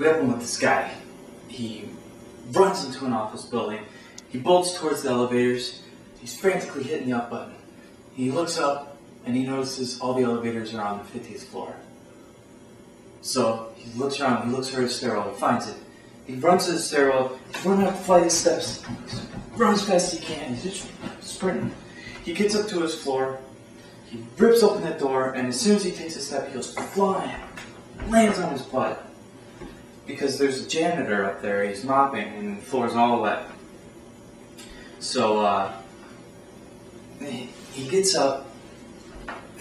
we have one with this guy. He runs into an office building. He bolts towards the elevators. He's frantically hitting the up button. He looks up and he notices all the elevators are on the 50th floor. So he looks around, he looks for his stairwell, he finds it. He runs to the stairwell, he's running up the flight of steps. He runs as fast as he can, he's just sprinting. He gets up to his floor, he rips open the door, and as soon as he takes a step, he goes flying, lands on his butt. Because there's a janitor up there, he's mopping, and the floor's all wet. So, he gets up,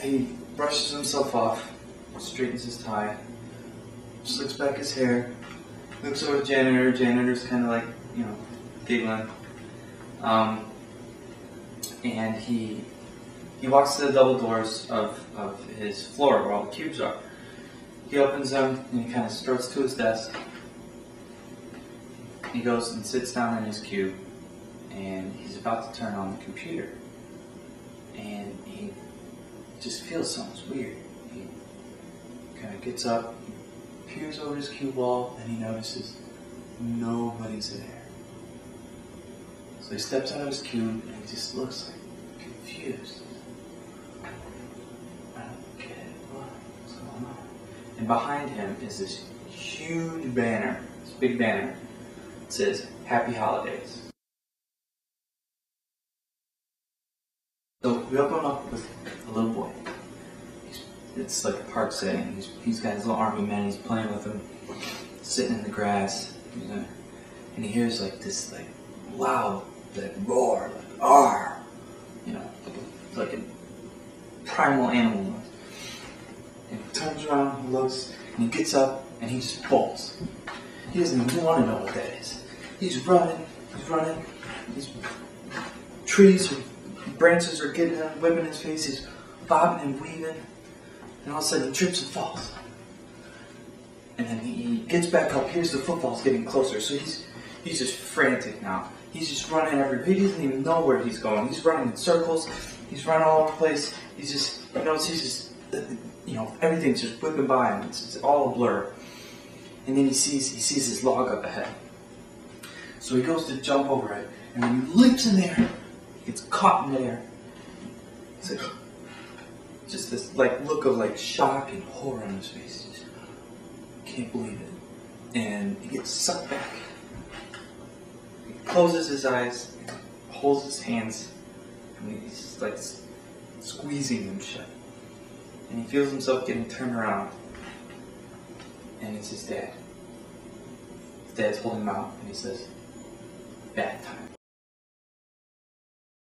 he brushes himself off, straightens his tie, slicks back his hair, looks over the janitor. Janitor's kind of like, you know, giggling. And he walks to the double doors of his floor where all the cubes are. He opens them and he kind of starts to his desk. He goes and sits down in his cube and he's about to turn on the computer. And he just feels something's weird. He kind of gets up, he peers over his cube wall, and he notices nobody's there. So he steps out of his cube and he just looks like confused. I don't get it. What's going on? And behind him is this huge banner, this big banner. It says, "Happy Holidays." So we open up with a little boy. It's like a park setting. He's got his little army man, he's playing with him, sitting in the grass, and he hears like this like loud like roar, like "Arr!" You know, like a primal animal noise. And he turns around, he looks, and he gets up, and he just bolts. He doesn't even want to know what that is. He's running, trees or branches are getting him, whipping his face, he's bobbing and weaving, and all of a sudden he trips and falls. And then he gets back up, here's the footballs getting closer, so he's just frantic now. He's just running everywhere. He doesn't even know where he's going. He's running in circles, he's running all over the place, he's just, everything's just whipping by him, it's all a blur. And then he sees his log up ahead. So he goes to jump over it, and when he leaps in there, he gets caught in there. It's like, just this like look of like shock and horror on his face. He just can't believe it. And he gets sucked back. He closes his eyes, holds his hands, and he's just like squeezing them shut. And he feels himself getting turned around. And it's his dad. His dad's holding him out, and he says, "Bath time."